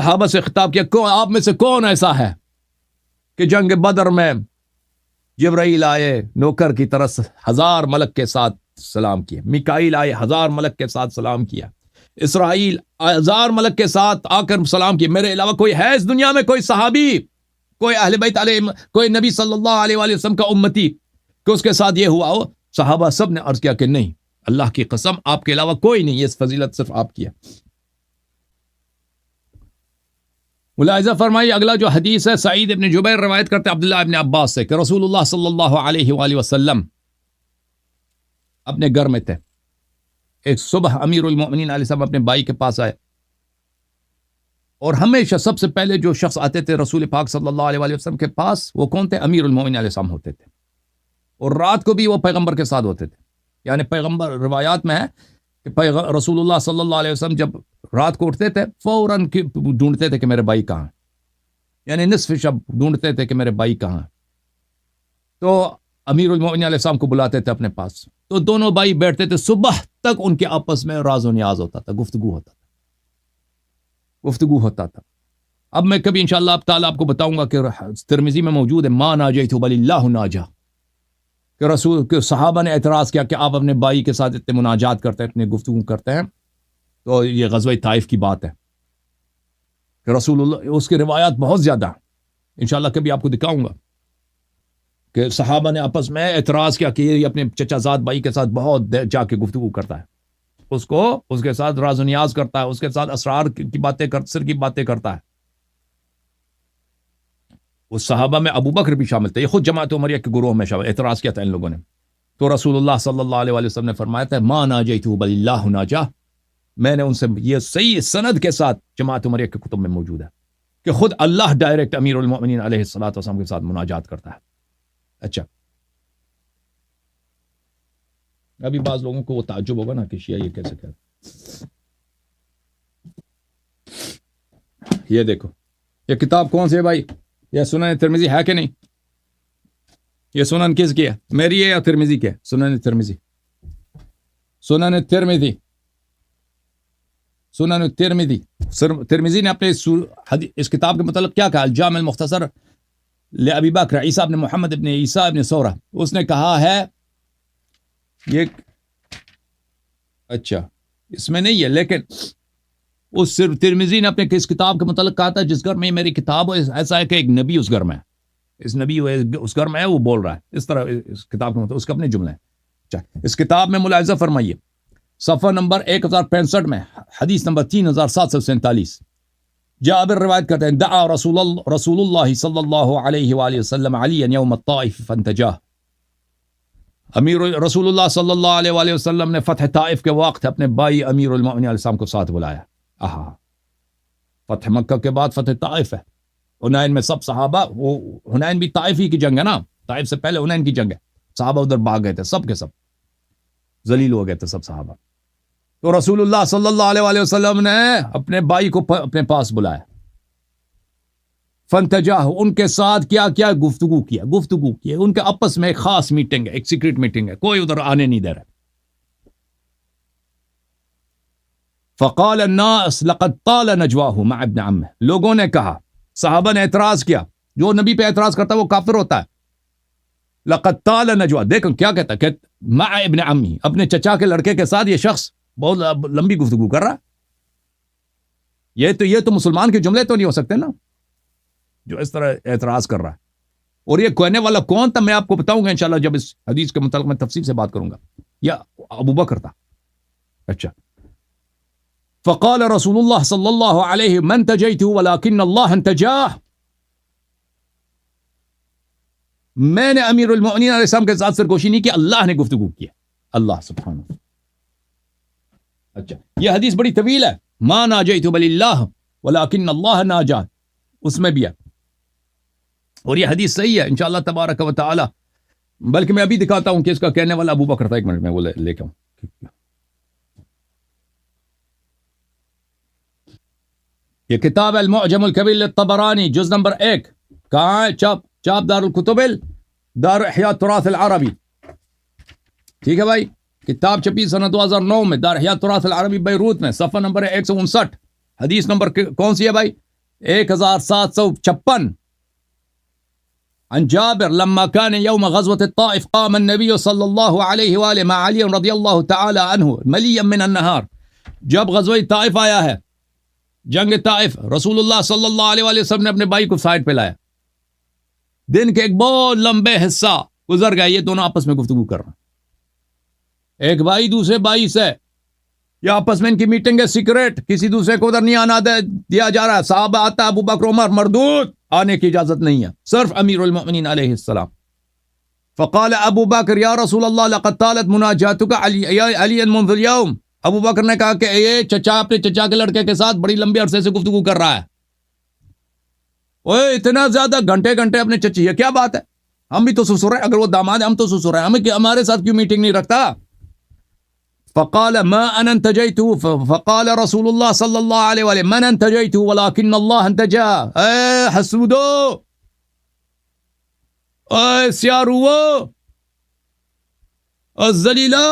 صحابہ سے خطاب کیا، آپ میں سے کون ایسا ہے کہ جنگ بدر میں جبرائیل آئے نوکر کی طرح 1000 ملک کے ساتھ سلام کیا، میکائیل آئے 1000 ملک کے ساتھ سلام کیا، اسرائیل 1000 ملک کے ساتھ آ کر سلام کیا، میرے علاوہ کوئی ہے اس دنیا میں کوئی صحابی، کوئی اہل بیت علیہ، کوئی نبی صلی اللہ علیہ وآلہ وسلم کا امتی کہ اس کے ساتھ یہ ہوا ہو؟ صحابہ سب نے عرض کیا کہ نہیں، اللہ کی قسم آپ کے علاوہ کوئی نہیں، یہ فضیلت صرف آپ کی ہے۔ ملاحظہ فرمائیے اگلا جو حدیث ہے، سعید ابن جبیر روایت کرتے عبداللہ ابن عباس سے کہ رسول اللہ صلی اللہ علیہ وآلہ وسلم اپنے گھر میں تھے، ایک صبح امیر المؤمنین علیہ السلام اپنے بھائی کے پاس آئے، اور ہمیشہ سب سے پہلے جو شخص آتے تھے رسول پاک صلی اللہ علیہ وآلہ وسلم کے پاس وہ کون تھے؟ امیر المؤمنین علیہ السلام ہوتے تھے، اور رات کو بھی وہ پیغمبر کے ساتھ ہوتے تھے۔ یعنی پیغمبر روایات میں ہے کہ رسول اللہ صلی اللہ علیہ وسلم جب رات کو اٹھتے تھے فوراً ڈھونڈتے تھے کہ میرے بھائی کہاں ہیں، یعنی نصف شب ڈھونڈتے تھے کہ میرے بھائی کہاں ہیں، تو امیر المؤمنین علیہ السلام کو بلاتے تھے اپنے پاس، تو دونوں بھائی بیٹھتے تھے، صبح تک ان کے آپس میں راز و نیاز ہوتا تھا، گفتگو ہوتا تھا۔ اب میں کبھی انشاءاللہ اب تعالیٰ آپ کو بتاؤں گا کہ ترمذی میں موجود ہے، ما ناجیت بل اللہ ناجا، کہ رسول کے صحابہ نے اعتراض کیا کہ آپ اپنے بھائی کے ساتھ اتنے مناجات کرتے ہیں، اتنے گفتگو کرتے ہیں، تو یہ غزوہ طائف کی بات ہے کہ رسول اللہ، اس کی روایات بہت زیادہ، انشاءاللہ کبھی آپ کو دکھاؤں گا کہ صحابہ نے آپس میں اعتراض کیا کہ یہ اپنے چچا زاد بھائی کے ساتھ بہت جا کے گفتگو کرتا ہے، اس کے ساتھ راز و نیاز کرتا ہے، اس کے ساتھ اسرار کی باتیں سر کی باتیں کرتا ہے۔ اس صحابہ میں ابو بکر بھی شامل تھے، یہ خود جماعت عمریہ کے گروہ میں شامل، اعتراض کیا تھا ان لوگوں نے، تو رسول اللہ صلی اللہ علیہ وسلم نے فرمایا تھا ما ناجیتہ بل اللہ ناجا، میں نے ان سے، یہ صحیح سند کے ساتھ جماعت عمریہ کے کتب میں موجود ہے کہ خود اللہ ڈائریکٹ امیر المؤمنین علیہ الصلوۃ والسلام کے ساتھ مناجات کرتا ہے۔ اچھا، ابھی بعض لوگوں کو وہ تعجب ہوگا نا کہ شیعہ یہ کیسے کہتے، یہ دیکھو یہ کتاب کون سی ہے بھائی؟ یہ سنن ترمذی ہے کہ نہیں؟ یہ سنن کس کی ہے، میری ہے یا ترمذی کی ہے؟ سنن ترمذی، سنن ترمذی، سنن ترمذی، ترمذی نے اپنے اس کتاب کے متعلق کیا کہا؟ الجامع المختصر لابی بکر عیسیٰ ابن محمد ابن عیسیٰ ابن سورہ، اس نے کہا ہے یہ، اچھا اس میں نہیں ہے، لیکن اس صرف ترمذی نے اپنے اس کتاب کے متعلق کہا تھا جس گھر میں میری کتاب ہے، ایسا ہے کہ ایک نبی اس گھر میں ہے، اس نبی اس گھر میں ہے، وہ بول رہا ہے اس طرح، اس کتاب کے متعلق اس کے اپنے جملے ہیں۔ اچھا، اس کتاب میں ملاحظہ فرمائیے صفحہ نمبر 1065 میں حدیث نمبر 3747 جابر روایت کرتے ہیں، دعا رسول اللہ صلی اللہ علیہ وآلہ وسلم علی یوم الطائف فانتجاہ، امیر رسول اللہ صلی اللہ علیہ وآلہ وسلم نے فتح طائف کے وقت اپنے بھائی امیر المؤمنین علیہ السلام کو ساتھ بلایا۔ فتح مکہ کے بعد فتح طائف ہے، حنین میں سب صحابہ، وہ حنین بھی طائف ہی کی جنگ ہے نا، طائف سے پہلے حنین کی جنگ ہے، صحابہ ادھر بھاگ گئے تھے، سب کے سب ذلیل ہو گئے تھے سب صحابہ، تو رسول اللہ صلی اللہ علیہ وآلہ وسلم نے اپنے بھائی کو اپنے پاس بلایا، فانتجاہ، ان کے ساتھ کیا گفتگو کیا، ان کے آپس میں ایک خاص میٹنگ ہے، ایک سیکرٹ میٹنگ ہے، کوئی ادھر آنے نہیں دے رہا۔ فقال الناس لقد طال نجواہ مع ابن عمہ، لوگوں نے کہا، صحابہ نے اعتراض کیا، جو نبی پہ اعتراض کرتا ہے وہ کافر ہوتا ہے، لقد طال نجواہ، دیکھیں کیا کہتا ہے کہ مع ابن عمہ، اپنے چچا کے لڑکے کے ساتھ یہ شخص بہت لمبی گفتگو کر رہا ہے، یہ تو مسلمان کے جملے تو نہیں ہو سکتے نا جو اس طرح اعتراض کر رہا ہے، اور یہ کہنے والا کون تھا میں آپ کو بتاؤں گا انشاءاللہ جب اس حدیث کے متعلق میں تفصیل سے بات کروں گا، یا ابو بکر تھا۔ اچھا، فقال رسول اللہ صلی اللہ علیہ من تجیتہ ولکن اللہ انتجاہ، میں نے امیر المؤمنین علیہ السلام کے ساتھ سرگوشی نہیں کی، اللہ نے گفتگو کیا، اللہ سبحانہ۔ اچھا، یہ حدیث بڑی طویل ہے، ما ناجیت بل اللہ ولکن اللہ ناجا، اس میں بھی ہے، اور یہ حدیث صحیح ہے انشاءاللہ تبارک و تعالی، بلکہ میں ابھی دکھاتا ہوں کہ اس کا کہنے والا ابو بکر تھا، ایک منٹ میں وہ لے کے آؤں، یہ کتاب المعجم الکبیر للطبرانی جز نمبر 1، کہاں ہے؟ چاپ دار الکتب دار احیاء تراث العربی، ٹھیک ہے بھائی، کتاب چھپی سنہ 2009 میں دار احیاء تراث العربی بیروت میں، صفحہ نمبر 159، حدیث نمبر کون سی ہے بھائی؟ 1756 عن جابر لما كان يوم غزوة الطائف قام النبي صلى الله عليه وآله مع علي رضي الله تعالى عنه مليا من النهار. جب غزوہ طائف آیا ہے، جنگ طائف، رسول اللہ صلی اللہ علیہ وآلہ وسلم نے اپنے بھائی کو سائڈ پہ لایا. دن کے ایک بہت لمبے حصہ گزر گئے، یہ دونوں آپس میں گفتگو کر رہے ہیں. ایک بھائی دوسرے بھائی سے، یہ آپس میں ان کی میٹنگ ہے سیکریٹ، کسی دوسرے کو ادھر نہیں آنا دیا جا رہا ہے. صحابہ آتا ہے، ابو بکر عمر مردود، آنے کی اجازت نہیں ہے، صرف امیر المؤمنین علیہ السلام. فقال ابو بکر یا رسول اللہ لقد طالت مناجاتک علی منذ اليوم. ابو بکر نے کہا کہ یہ چچا اپنے چچا کے لڑکے کے ساتھ بڑی لمبے عرصے سے گفتگو کر رہا ہے. اوے اتنا زیادہ گھنٹے گھنٹے اپنے چچی، یہ کیا بات ہے؟ ہم بھی تو سسر ہیں، اگر وہ داماد ہے ہم تو سسر ہیں، ہمارے ساتھ کیوں میٹنگ نہیں رکھتا؟ فقال ما انا انتجيته. فقال رسول الله صلى الله عليه وسلم من انتجيته ولكن الله انتجا. اے حسودو، اے سیارو، اے ذلیلو،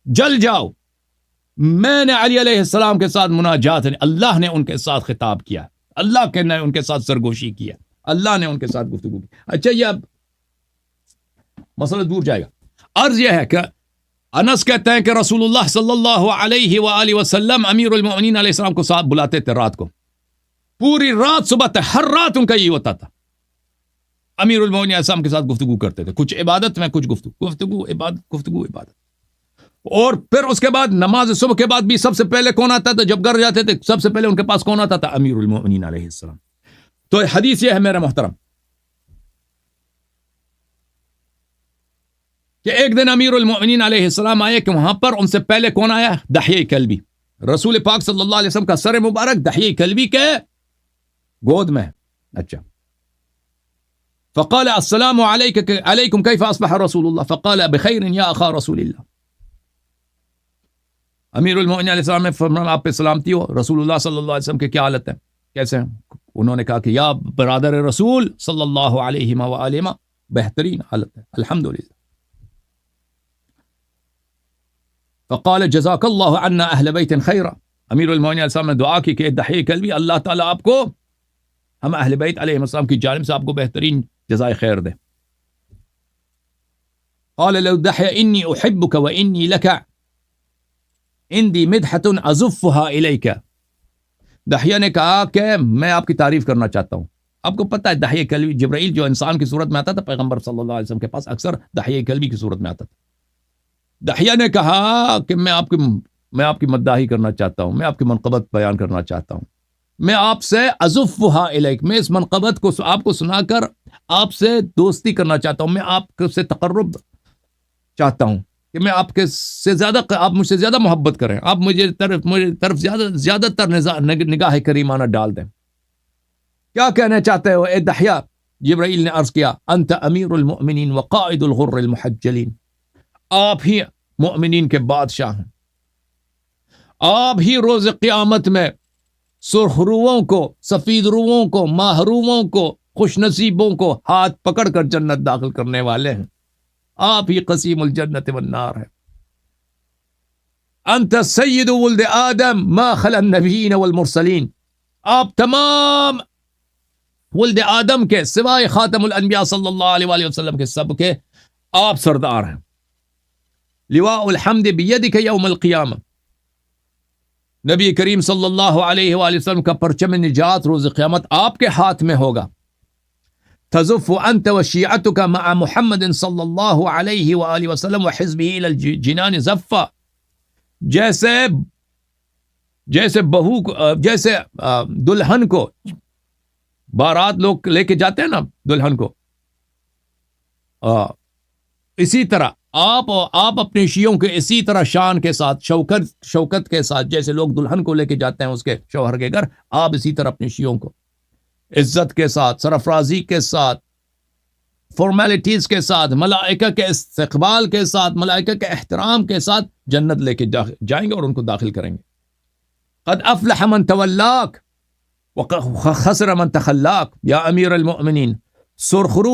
جل جاؤ. میں نے علی علیہ السلام کے ساتھ مناجات ہے، اللہ نے ان کے ساتھ خطاب کیا، اللہ کے نے ان کے ساتھ سرگوشی کیا، اللہ نے ان کے ساتھ گفتگو کی. اچھا یہ اب مسئلہ دور جائے گا. عرض یہ ہے کہ انس کہتے ہیں کہ رسول اللہ صلی اللہ علیہ وآلہ وسلم امیر المؤمنین علیہ السلام کو ساتھ بلاتے تھے رات کو، پوری رات صبح تک، ہر رات ان کا یہ ہوتا تھا. امیر المؤمنین علیہ السلام کے ساتھ گفتگو کرتے تھے، کچھ عبادت میں، کچھ گفتگو عبادت. اور پھر اس کے بعد نماز صبح کے بعد بھی سب سے پہلے کون آتا تھا؟ جب گھر جاتے تھے سب سے پہلے ان کے پاس کون آتا تھا؟ امیر المؤمنین علیہ السلام. تو حدیث یہ ہے میرے محترم کہ ایک دن امیر المؤمنین علیہ السلام آئے کہ وہاں پر ان سے پہلے کون آیا؟ دحیہ کلبی. رسول پاک صلی اللہ علیہ وسلم کا سر مبارک دحیہ کلبی کے گود میں. اچھا. فقال السلام علیکم کیف اصبح رسول اللہ؟ فقال بخیر یا اخا رسول اللہ. امیر المؤمنین علیہ السلام نے فرمایا آپ پہ سلامتی ہو، رسول اللہ صلی اللہ علیہ وسلم کی کیا حالت ہے، کیسے ہیں؟ انہوں نے کہا کہ یا برادر رسول صلی اللہ علیہ وآلہ بہترین حالت ہے، الحمدللہ. فقال جزاک اللہ عنا اہل بیت خیرا. امیر المؤمنین علیہ السلام نے دعا کی کہ دحیہ کلبی اللہ تعالیٰ آپ کو، ہم اہل بیت علیہ السلام کی جانب سے آپ کو بہترین جزائے خیر دے. قال لو دحیہ انی احبک و انی لک عندی مدحۃ ازفها الیک. دحیہ نے کہا کہ میں آپ کی تعریف کرنا چاہتا ہوں. آپ کو پتہ ہے دحیہ کلبی جبرائیل جو انسان کی صورت میں آتا تھا پیغمبر صلی اللہ علیہ وسلم کے پاس اکثر دحیہ کلبی کی صورت میں آتا تھا. دحیہ نے کہا کہ میں آپ کی مداحی کرنا چاہتا ہوں، میں آپ کی منقبت بیان کرنا چاہتا ہوں، میں آپ سے ازفها الیک، میں اس منقبت کو آپ کو سنا کر آپ سے دوستی کرنا چاہتا ہوں، میں آپ سے تقرب چاہتا ہوں کہ میں آپ کے سے زیادہ، آپ مجھ سے زیادہ محبت کریں، آپ مجھے طرف زیادہ تر نگاہ کریمانہ ڈال دیں. کیا کہنا چاہتے ہو اے دحیہ؟ جبرائیل نے عرض کیا انت امیر المؤمنین وقائد الغر المحجلین. آپ ہی مؤمنین کے بادشاہ ہیں، آپ ہی روز قیامت میں سرخ روؤں کو، سفید روؤں کو، محروموں کو، خوش نصیبوں کو ہاتھ پکڑ کر جنت داخل کرنے والے ہیں. آپ ہی قسیم الجنت والنار ہے. انت سید ولد آدم ما خلا النبیین والمرسلین. آپ تمام ولد آدم کے سوائے خاتم الانبیاء صلی اللہ علیہ وآلہ وسلم کے سب کے آپ سردار ہیں. لواء الحمد بیدک یوم القیامہ. نبی کریم صلی اللہ علیہ وآلہ وسلم کا پرچم نجات روز قیامت آپ کے ہاتھ میں ہوگا. تزف انت وشیعتک مع محمد صلی اللہ علیہ وآلہ وسلم وحزبہ الی الجنان زفا. جیسے بہو کو، جیسے دلہن کو بارات لوگ لے کے جاتے ہیں نا دلہن کو، اسی طرح آپ اپنے شیعوں کے اسی طرح شان کے ساتھ، شوکت کے ساتھ، جیسے لوگ دلہن کو لے کے جاتے ہیں اس کے شوہر کے گھر، آپ اسی طرح اپنے شیعوں کو عزت کے ساتھ، سرفرازی کے ساتھ، فارمیلٹیز کے ساتھ، ملائکہ کے استقبال کے ساتھ، ملائکہ کے احترام کے ساتھ جنت لے کے جائیں گے اور ان کو داخل کریں گے. قد افلح من تولاک وخسر من تخلاک. یا امیر المؤمنین، سرخرو